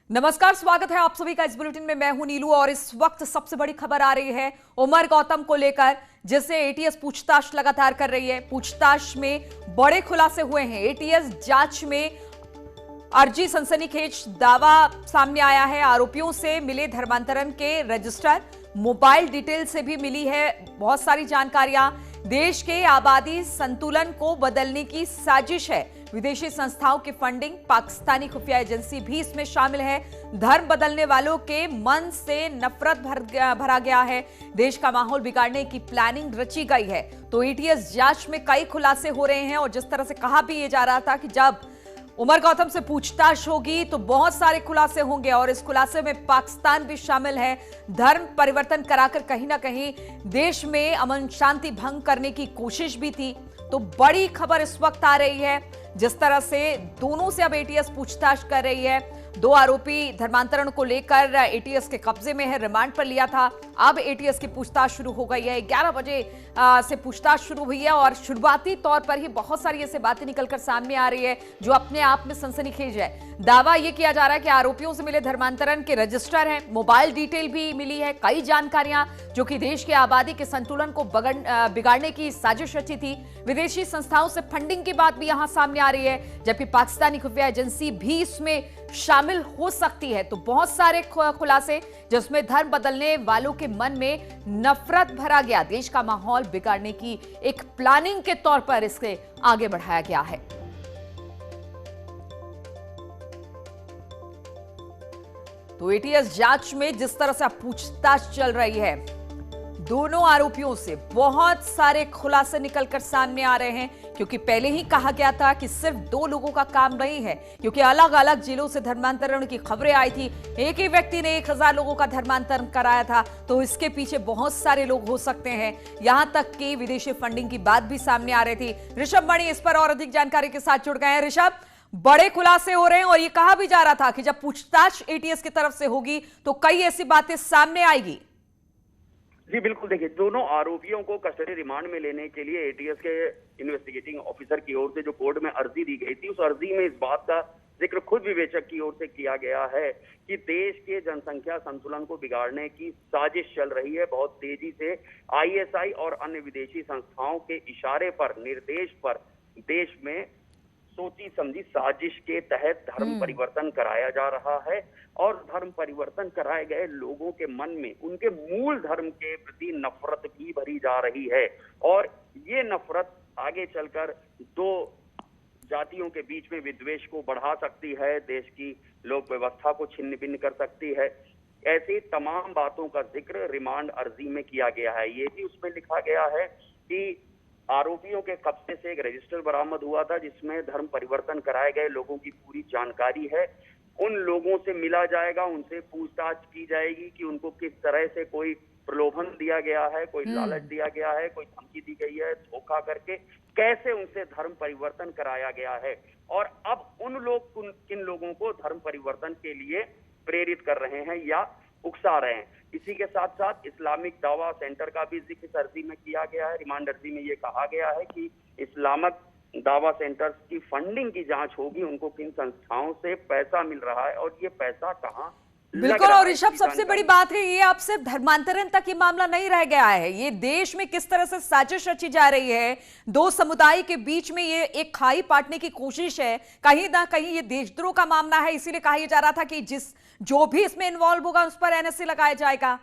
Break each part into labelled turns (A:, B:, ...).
A: नमस्कार, स्वागत है आप सभी का इस बुलेटिन में। मैं हूं नीलू और इस वक्त सबसे बड़ी खबर आ रही है उमर गौतम को लेकर, जिससे एटीएस पूछताछ लगातार कर रही है। पूछताछ में बड़े खुलासे हुए हैं। एटीएस जांच में अर्जी सनसनीखेज दावा सामने आया है। आरोपियों से मिले धर्मांतरण के रजिस्टर, मोबाइल डिटेल से भी मिली है बहुत सारी जानकारियां। देश के आबादी संतुलन को बदलने की साजिश है। विदेशी संस्थाओं की फंडिंग, पाकिस्तानी खुफिया एजेंसी भी इसमें शामिल है। धर्म बदलने वालों के मन से नफरत भरा गया है। देश का माहौल बिगाड़ने की प्लानिंग रची गई है। तो एटीएस जांच में कई खुलासे हो रहे हैं और जिस तरह से कहा भी ये जा रहा था कि जब उमर गौतम से पूछताछ होगी तो बहुत सारे खुलासे होंगे और इस खुलासे में पाकिस्तान भी शामिल है। धर्म परिवर्तन कराकर कहीं ना कहीं देश में अमन शांति भंग करने की कोशिश भी थी। तो बड़ी खबर इस वक्त आ रही है, जिस तरह से दोनों से अब एटीएस पूछताछ कर रही है। दो आरोपी धर्मांतरण को लेकर एटीएस के कब्जे में है, रिमांड पर लिया था। अब एटीएस की पूछताछ शुरू हो गई है। 11 बजे से पूछताछ शुरू हुई है और शुरुआती तौर पर ही बहुत सारी ऐसी बातें निकलकर सामने आ रही है जो अपने आप में सनसनीखेज है। दावा यह किया जा रहा है कि आरोपियों से मिले धर्मांतरण के रजिस्टर हैं, मोबाइल डिटेल भी मिली है, कई जानकारियां जो कि देश की आबादी के संतुलन को बिगाड़ने की साजिश रची थी। विदेशी संस्थाओं से फंडिंग की बात भी यहां सामने आ रही है, जबकि पाकिस्तानी खुफिया एजेंसी भी इसमें शामिल हो सकती है। तो बहुत सारे खुलासे जिसमें धर्म बदलने वालों के मन में नफरत भरा गया, देश का माहौल बिगाड़ने की एक प्लानिंग के तौर पर इसके आगे बढ़ाया गया है। तो एटीएस जांच में जिस तरह से पूछताछ चल रही है, दोनों आरोपियों से बहुत सारे खुलासे निकलकर सामने आ रहे हैं, क्योंकि पहले ही कहा गया था कि सिर्फ 2 लोगों का काम नहीं है, क्योंकि अलग अलग जिलों से धर्मांतरण की खबरें आई थी। एक ही व्यक्ति ने 1000 लोगों का धर्मांतरण कराया था, तो इसके पीछे बहुत सारे लोग हो सकते हैं। यहां तक कि विदेशी फंडिंग की बात भी सामने आ रही थी। ऋषभ मणि इस पर और अधिक जानकारी के साथ जुड़ गए हैं। ऋषभ, बड़े खुलासे हो रहे हैं और ये कहा भी जा रहा था कि जब पूछताछ एटीएस की तरफ से होगी तो कई ऐसी बातें सामने आएगी।
B: जी बिल्कुल, देखिए, दोनों आरोपियों को कस्टडी रिमांड में लेने के लिए एटीएस के इन्वेस्टिगेटिंग ऑफिसर की ओर से जो कोर्ट में अर्जी दी गई थी, उस अर्जी में इस बात का जिक्र खुद विवेचक की ओर से किया गया है कि देश के जनसंख्या संतुलन को बिगाड़ने की साजिश चल रही है। बहुत तेजी से आईएसआई और अन्य विदेशी संस्थाओं के इशारे पर, निर्देश पर देश में सोची समझी साजिश के तहत धर्म परिवर्तन कराया जा रहा है और धर्म परिवर्तन कराए गए लोगों के मन में उनके मूल धर्म के प्रति नफरत भी भरी जा रही है। और ये नफरत आगे चलकर 2 जातियों के बीच में विद्वेष को बढ़ा सकती है, देश की लोक व्यवस्था को छिन्न भिन्न कर सकती है। ऐसी तमाम बातों का जिक्र रिमांड अर्जी में किया गया है। ये भी उसमें लिखा गया है कि आरोपियों के कब्जे से एक रजिस्टर बरामद हुआ था जिसमें धर्म परिवर्तन कराए गए लोगों की पूरी जानकारी है। उन लोगों से मिला जाएगा, उनसे पूछताछ की जाएगी कि उनको किस तरह से कोई प्रलोभन दिया गया है, कोई लालच दिया गया है, कोई धमकी दी गई है, धोखा करके कैसे उनसे धर्म परिवर्तन कराया गया है और अब उन लोग किन लोगों को धर्म परिवर्तन के लिए प्रेरित कर रहे हैं या उकसा रहे हैं। इसी के साथ साथ इस्लामिक दावा सेंटर का भी जिक्र इस अर्जी में किया गया है। रिमांड अर्जी में ये कहा गया है कि इस्लामिक दावा सेंटर्स की फंडिंग की जांच होगी, उनको किन संस्थाओं से पैसा मिल रहा है और ये पैसा कहां।
A: बिल्कुल, और ऋषभ, सबसे बड़ी बात है ये अब सिर्फ धर्मांतरण तक ये मामला नहीं रह गया है। ये देश में किस तरह से साजिश रची जा रही है, 2 समुदाय के बीच में ये एक खाई पाटने की कोशिश है। कहीं ना कहीं ये देशद्रोह का मामला है, इसीलिए कहा जा रहा था कि जो भी इसमें इन्वॉल्व होगा उस पर एनएसए लगाया जाएगा।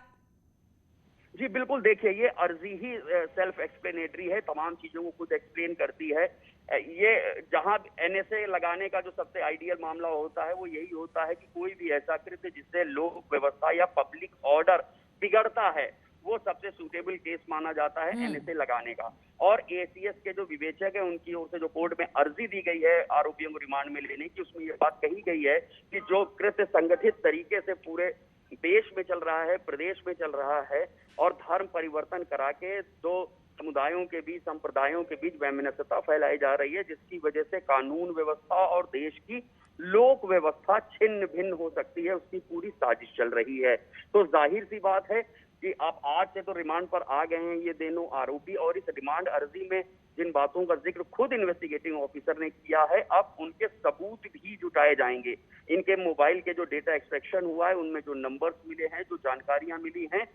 B: जी बिल्कुल, देखिए, ये अर्जी ही सेल्फ एक्सप्लेनेटरी है, तमाम चीजों को खुद एक्सप्लेन करती है। ये जहां एनएसए लगाने का जो सबसे आइडियल मामला होता है वो यही होता है कि कोई भी ऐसा कृत्य जिससे लोक व्यवस्था या पब्लिक ऑर्डर बिगड़ता है, वो सबसे सूटेबल केस माना जाता है एनएसए लगाने का। और एसीएस के जो विवेचक है उनकी ओर से जो कोर्ट में अर्जी दी गई है आरोपियों को रिमांड में लेने की, उसमें ये बात कही गई है कि जो कृत्य संगठित तरीके से पूरे देश में चल रहा है, प्रदेश में चल रहा है और धर्म परिवर्तन करा के 2 समुदायों के बीच, संप्रदायों के बीच वैमनस्यता फैलाई जा रही है, जिसकी वजह से कानून व्यवस्था और देश की लोक व्यवस्था छिन्न भिन्न हो सकती है, उसकी पूरी साजिश चल रही है। तो जाहिर सी बात है कि आप आज से तो रिमांड पर आ गए हैं ये दोनों आरोपी, और इस रिमांड अर्जी में जिन बातों का जिक्र खुद इन्वेस्टिगेटिंग ऑफिसर ने किया है, अब उनके सबूत भी जुटाए जाएंगे। इनके मोबाइल के जो डेटा एक्सट्रैक्शन हुआ है, उनमें जो नंबर्स मिले हैं, जो जानकारियां मिली हैं,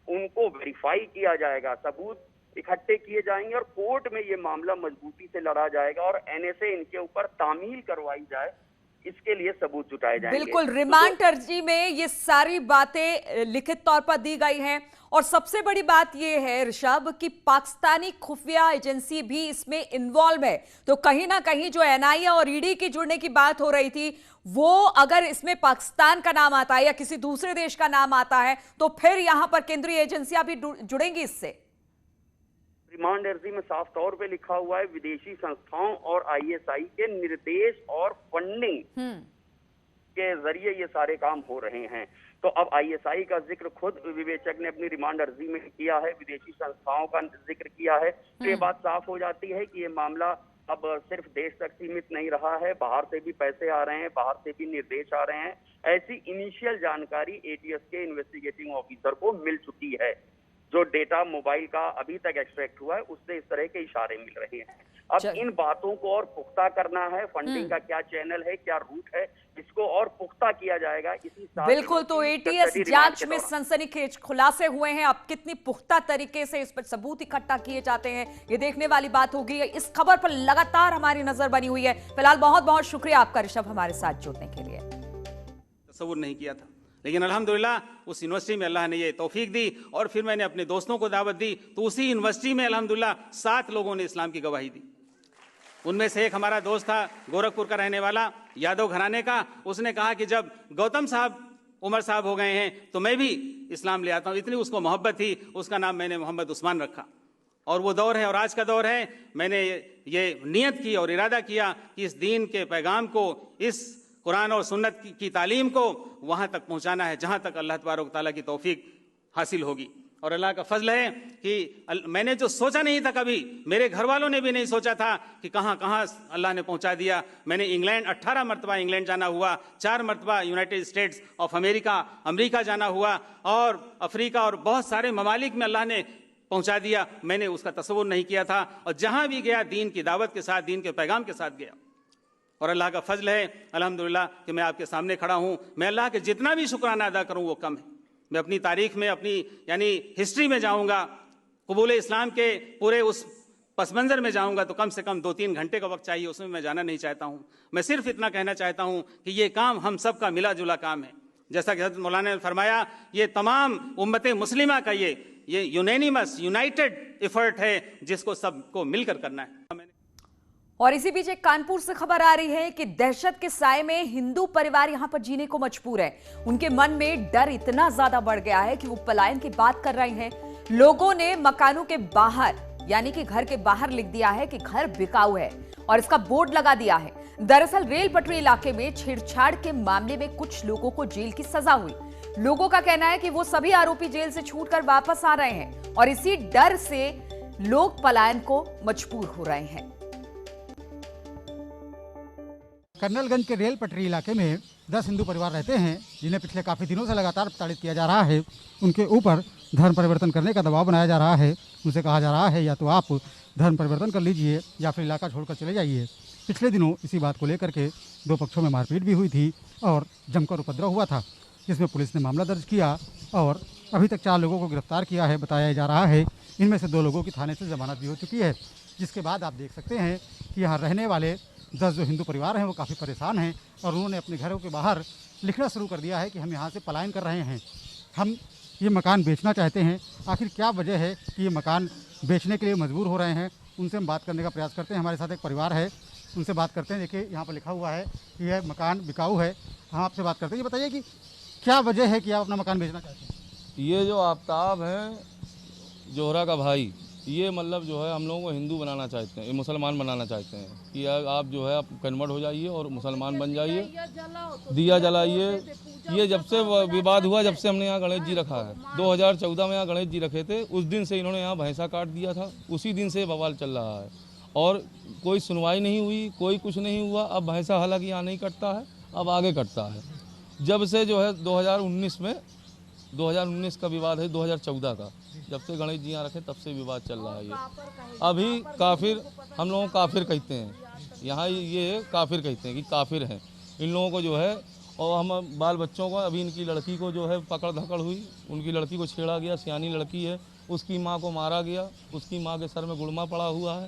B: उनको वेरीफाई किया जाएगा, सबूत इकट्ठे किए जाएंगे और कोर्ट में ये मामला मजबूती से लड़ा जाएगा और एनएसए इनके ऊपर तामील करवाई जाए, इसके लिए सबूत जुटाए जाएंगे।
A: बिल्कुल, रिमांड अर्जी में ये सारी बातें लिखित तौर पर दी गई हैं और सबसे बड़ी बात ये है ऋषभ कि पाकिस्तानी खुफिया एजेंसी भी इसमें इन्वॉल्व है। तो कहीं ना कहीं जो एनआईए और ईडी की जुड़ने की बात हो रही थी, वो अगर इसमें पाकिस्तान का नाम आता है या किसी दूसरे देश का नाम आता है तो फिर यहां पर केंद्रीय एजेंसियां भी जुड़ेंगी इससे।
B: रिमांड अर्जी में साफ तौर पे लिखा हुआ है विदेशी संस्थाओं और आईएसआई के निर्देश और फंडिंग के जरिए ये सारे काम हो रहे हैं। तो अब आईएसआई का जिक्र खुद विवेचक ने अपनी रिमांड अर्जी में किया है, विदेशी संस्थाओं का जिक्र किया है। तो ये बात साफ हो जाती है कि ये मामला अब सिर्फ देश तक सीमित नहीं रहा है, बाहर से भी पैसे आ रहे हैं, बाहर से भी निर्देश आ रहे हैं। ऐसी इनिशियल जानकारी एटीएस के इन्वेस्टिगेटिंग ऑफिसर को मिल चुकी है। जो डेटा मोबाइल का अभी तक एक्सट्रैक्ट हुआ है, उससे इस तरह के इशारे मिल रहे हैं। अब इन बातों को और पुख्ता करना है, फंडिंग का क्या चैनल है, क्या रूट है, इसको और पुख्ता किया जाएगा इसी साल।
A: बिल्कुल, तो एटीएस जांच में सनसनीखेज खुलासे हुए हैं। अब कितनी पुख्ता तरीके से इस पर सबूत इकट्ठा किए जाते हैं, ये देखने वाली बात होगी। इस खबर पर लगातार हमारी नजर बनी हुई है। फिलहाल बहुत बहुत शुक्रिया आपका ऋषभ, हमारे साथ जुड़ने के लिए।
C: तसव्वुर नहीं किया था, लेकिन अल्हम्दुलिल्लाह उस यूनिवर्सिटी में अल्लाह ने ये तौफीक दी और फिर मैंने अपने दोस्तों को दावत दी, तो उसी यूनिवर्सिटी में अल्हम्दुलिल्लाह 7 लोगों ने इस्लाम की गवाही दी। उनमें से एक हमारा दोस्त था गोरखपुर का रहने वाला, यादव घराने का। उसने कहा कि जब गौतम साहब उमर साहब हो गए हैं तो मैं भी इस्लाम ले आता हूँ। इतनी उसको मोहब्बत थी, उसका नाम मैंने मोहम्मद उस्मान रखा। और वो दौर है और आज का दौर है। मैंने ये नियत की और इरादा किया कि इस दीन के पैगाम को, इस कुरान और सुन्नत की तालीम को वहाँ तक पहुँचाना है जहाँ तक अल्लाह तबारक तआला की तौफीक हासिल होगी। और अल्लाह का फजल है कि मैंने जो सोचा नहीं था कभी, मेरे घर वालों ने भी नहीं सोचा था कि कहाँ कहाँ अल्लाह ने पहुँचा दिया। मैंने इंग्लैंड 18 मरतबा इंग्लैंड जाना हुआ, 4 मरतबा यूनाइटेड स्टेट्स ऑफ अमेरिका जाना हुआ, और अफ्रीका और बहुत सारे ममालिक में अल्लाह ने पहुँचा दिया। मैंने उसका तसव्वुर नहीं किया था, और जहाँ भी गया दीन की दावत के साथ, दीन के पैगाम के साथ गया। और अल्लाह का फजल है अल्हम्दुलिल्लाह कि मैं आपके सामने खड़ा हूँ। मैं अल्लाह के जितना भी शुक्राना अदा करूँ वो कम है। मैं अपनी तारीख में, अपनी यानी हिस्ट्री में जाऊँगा, कबूल इस्लाम के पूरे उस पस मंज़र में जाऊँगा तो कम से कम 2-3 घंटे का वक्त चाहिए, उसमें मैं जाना नहीं चाहता हूँ। मैं सिर्फ इतना कहना चाहता हूँ कि ये काम हम सब का मिला जुला काम है। जैसा कि हज़रत मौलाना ने फरमाया, ये तमाम उम्मत मुस्लिमा का ये यूनैनिमस यूनाइटेड एफर्ट है जिसको सबको मिलकर करना है।
A: और इसी बीच एक कानपुर से खबर आ रही है कि दहशत के साए में हिंदू परिवार यहां पर जीने को मजबूर है। उनके मन में डर इतना ज्यादा बढ़ गया है कि वो पलायन की बात कर रहे हैं। लोगों ने मकानों के बाहर, यानी कि घर के बाहर लिख दिया है कि घर बिकाऊ है, और इसका बोर्ड लगा दिया है। दरअसल रेल पटरी इलाके में छेड़छाड़ के मामले में कुछ लोगों को जेल की सजा हुई। लोगों का कहना है कि वो सभी आरोपी जेल से छूटकर वापस आ रहे हैं और इसी डर से लोग पलायन को मजबूर हो रहे हैं।
D: कर्नलगंज के रेल पटरी इलाके में 10 हिंदू परिवार रहते हैं, जिन्हें पिछले काफ़ी दिनों से लगातार प्रताड़ित किया जा रहा है। उनके ऊपर धर्म परिवर्तन करने का दबाव बनाया जा रहा है। उनसे कहा जा रहा है या तो आप धर्म परिवर्तन कर लीजिए या फिर इलाका छोड़कर चले जाइए। पिछले दिनों इसी बात को लेकर के 2 पक्षों में मारपीट भी हुई थी और जमकर उपद्रव हुआ था, जिसमें पुलिस ने मामला दर्ज किया और अभी तक 4 लोगों को गिरफ्तार किया है बताया जा रहा है। इनमें से 2 लोगों की थाने से जमानत भी हो चुकी है, जिसके बाद आप देख सकते हैं कि यहाँ रहने वाले 10 जो हिंदू परिवार हैं वो काफ़ी परेशान हैं और उन्होंने अपने घरों के बाहर लिखना शुरू कर दिया है कि हम यहाँ से पलायन कर रहे हैं, हम ये मकान बेचना चाहते हैं। आखिर क्या वजह है कि ये मकान बेचने के लिए मजबूर हो रहे हैं, उनसे हम बात करने का प्रयास करते हैं। हमारे साथ एक परिवार है, उनसे बात करते हैं। देखिए यहाँ पर लिखा हुआ है कि यह मकान बिकाऊ है। हम आपसे बात करते हैं, ये बताइए कि क्या वजह है कि आप अपना मकान बेचना चाहते हैं?
E: ये जो आफ्ताब है जोहरा का भाई, ये मतलब जो है हम लोगों को हिंदू बनाना चाहते हैं, मुसलमान बनाना चाहते हैं कि आप जो है आप कन्वर्ट हो जाइए और मुसलमान बन जाइए, दिया जलाइए। ये जब से विवाद हुआ, जब से हमने यहाँ गणेश जी रखा है, 2014 में यहाँ गणेश जी रखे थे, उस दिन से इन्होंने यहाँ भैंसा काट दिया था। उसी दिन से बवाल चल रहा है और कोई सुनवाई नहीं हुई, कोई कुछ नहीं हुआ। अब भैंसा हालांकि यहाँ नहीं कटता है, अब आगे कटता है। जब से जो है 2019 में 2019 का विवाद है 2014 का, जब से गणेश जी यहाँ रखे तब से विवाद चल रहा है ये। अभी काफिर हम लोगों को काफिर कहते हैं, यहाँ ये काफिर कहते हैं कि काफिर हैं इन लोगों को जो है। और हम बाल बच्चों को, अभी इनकी लड़की को जो है पकड़ धकड़ हुई, उनकी लड़की को छेड़ा गया, सियानी लड़की है, उसकी माँ को मारा गया, उसकी माँ के सर में गुड़मा पड़ा हुआ है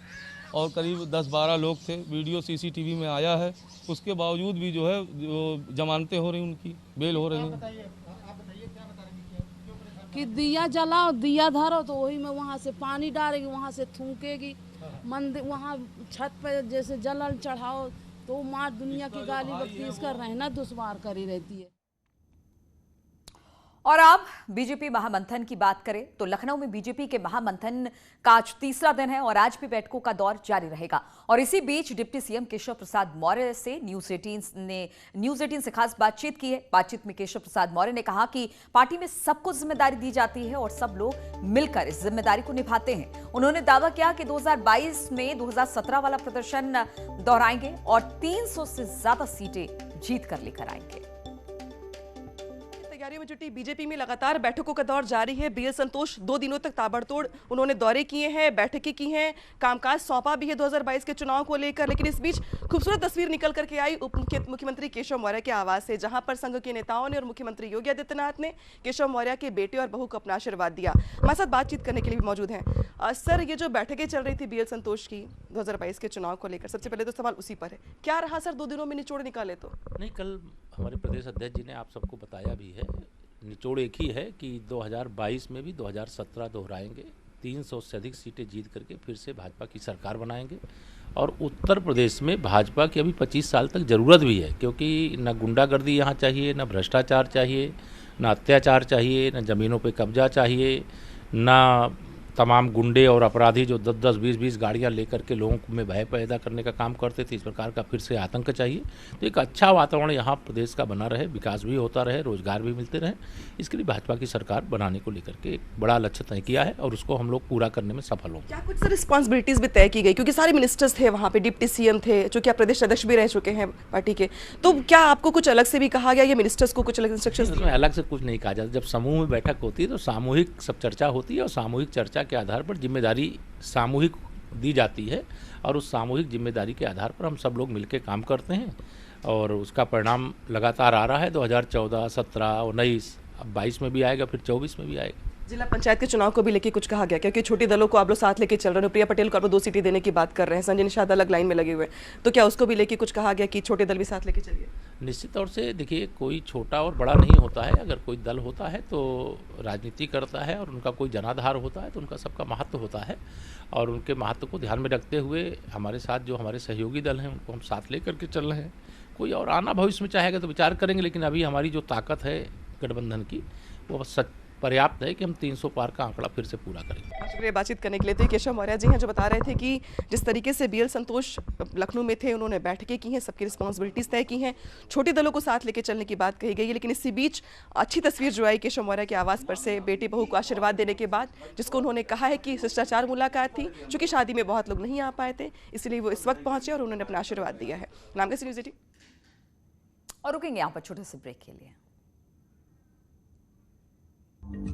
E: और करीब 10-12 लोग थे, वीडियो CCTV में आया है। उसके बावजूद भी जो है जमानतें हो रही, उनकी बेल हो रही है।
F: कि दिया जलाओ, दिया धरो तो वही में वहाँ से पानी डालेगी, वहाँ से थूकेगी, मंदिर वहाँ छत पे जैसे जलल चढ़ाओ तो माँ दुनिया की गाली बकती, इसका रहना दुश्वार करी रहती है।
A: और अब बीजेपी महामंथन की बात करें तो लखनऊ में बीजेपी के महामंथन का आज तीसरा दिन है और आज भी बैठकों का दौर जारी रहेगा। और इसी बीच डिप्टी सीएम केशव प्रसाद मौर्य से न्यूज 18 से खास बातचीत की है। बातचीत में केशव प्रसाद मौर्य ने कहा कि पार्टी में सबको जिम्मेदारी दी जाती है और सब लोग मिलकर इस जिम्मेदारी को निभाते हैं। उन्होंने दावा किया कि 2022 में 2017 वाला प्रदर्शन दोहराएंगे और 300 से ज्यादा सीटें जीत कर लेकर आएंगे।
G: तैयारियों में जुटी बीजेपी में लगातार बैठकों का दौर जारी है। बीएल संतोष 2 दिनों तक ताबड़तोड़ उन्होंने दौरे किए हैं, बैठकें की हैं, कामकाज सौंपा भी है 2022 के चुनाव को लेकर। लेकिन इस बीच खूबसूरत तस्वीर निकल करके आई उप मुख्यमंत्री केशव मौर्य के आवास से, जहां पर संघ के नेताओं ने और मुख्यमंत्री योगी आदित्यनाथ ने केशव मौर्य के बेटे और बहू को अपना आशीर्वाद दिया। हमारे साथ बातचीत करने के लिए भी मौजूद हैं। सर, ये जो बैठकें चल रही थी बीएल संतोष की 2022 के चुनाव को लेकर, सबसे पहले तो सवाल उसी पर है, क्या रहा सर 2 दिनों में निचोड़ निकाले तो?
H: नहीं, कल हमारे प्रदेश अध्यक्ष जी ने आप सबको बताया भी है, निचोड़ एक ही है कि 2022 में भी 2017 दोहराएंगे, 300 से अधिक सीटें जीत करके फिर से भाजपा की सरकार बनाएंगे। और उत्तर प्रदेश में भाजपा की अभी 25 साल तक ज़रूरत भी है, क्योंकि न गुंडागर्दी यहाँ चाहिए, न भ्रष्टाचार चाहिए, न अत्याचार चाहिए, न ज़मीनों पे कब्जा चाहिए, न तमाम गुंडे और अपराधी जो 10-10, 20-20 गाड़ियां लेकर के लोगों में भय पैदा करने का काम करते थे, इस प्रकार का फिर से आतंक चाहिए। तो एक अच्छा वातावरण यहाँ प्रदेश का बना रहे, विकास भी होता रहे, रोजगार भी मिलते रहे, इसके लिए भाजपा की सरकार बनाने को लेकर के एक बड़ा लक्ष्य तय किया है और उसको हम लोग पूरा करने में सफल होंगे।
G: क्या कुछ सर रिस्पॉन्सिबिलिटीज भी तय की गई, क्योंकि सारे मिनिस्टर्स थे वहाँ पे, डिप्टी सीएम थे, जो कि आप प्रदेश अध्यक्ष भी रह चुके हैं पार्टी के, तो क्या आपको कुछ अलग से भी कहा गया या मिनिस्टर्स को कुछ अलग इंस्ट्रक्शंस?
H: इसमें अलग से कुछ नहीं कहा जाता। जब समूह में बैठक होती है तो सामूहिक सब चर्चा होती है और सामूहिक चर्चा के आधार पर जिम्मेदारी सामूहिक दी जाती है और उस सामूहिक जिम्मेदारी के आधार पर हम सब लोग मिलकर काम करते हैं और उसका परिणाम लगातार आ रहा है। 2014, 17, 19, अब 22 में भी आएगा, फिर 24 में भी आएगा।
G: जिला पंचायत के चुनाव को भी लेके कुछ कहा गया, क्योंकि छोटे दलों को आप लोग साथ लेके चल रहे हैं, प्रिया पटेल को आप लोग 2 सीटें देने की बात कर रहे हैं, संजय निषाद अलग लाइन में लगे हुए हैं, तो क्या उसको भी लेके कुछ कहा गया कि छोटे दल भी साथ लेके चलिए?
H: निश्चित तौर से देखिए, कोई छोटा और बड़ा नहीं होता है। अगर कोई दल होता है तो राजनीति करता है और उनका कोई जनाधार होता है तो उनका सबका महत्व होता है और उनके महत्व को ध्यान में रखते हुए हमारे साथ जो हमारे सहयोगी दल हैं उनको हम साथ ले करके चल रहे हैं। कोई और आना भविष्य में चाहेगा तो विचार करेंगे, लेकिन अभी हमारी जो ताकत है गठबंधन की वो पर्याप्त है कि हम 300 पार का आंकड़ा फिर से पूरा करेंगे।
G: शुक्रिया बातचीत करने के लिए। तो केशव मौर्य जी हैं जो बता रहे थे कि जिस तरीके से बीएल संतोष लखनऊ में थे, उन्होंने बैठकें की हैं, सबकी रिस्पॉन्सिबिलिटीज तय की हैं, छोटे दलों को साथ लेके चलने की बात कही गई है। लेकिन इसी बीच अच्छी तस्वीर जो आई केशव मौर्य के आवास पर से बेटी बहू को आशीर्वाद देने के बाद, जिसको उन्होंने कहा है कि शिष्टाचार मुलाकात थी, चूंकि शादी में बहुत लोग नहीं आ पाए थे इसलिए वो इस वक्त पहुंचे और उन्होंने अपना आशीर्वाद दिया है। नाम कैसे न्यूज़ 18
A: और रुकेंगे यहाँ पर छोटे से ब्रेक के लिए।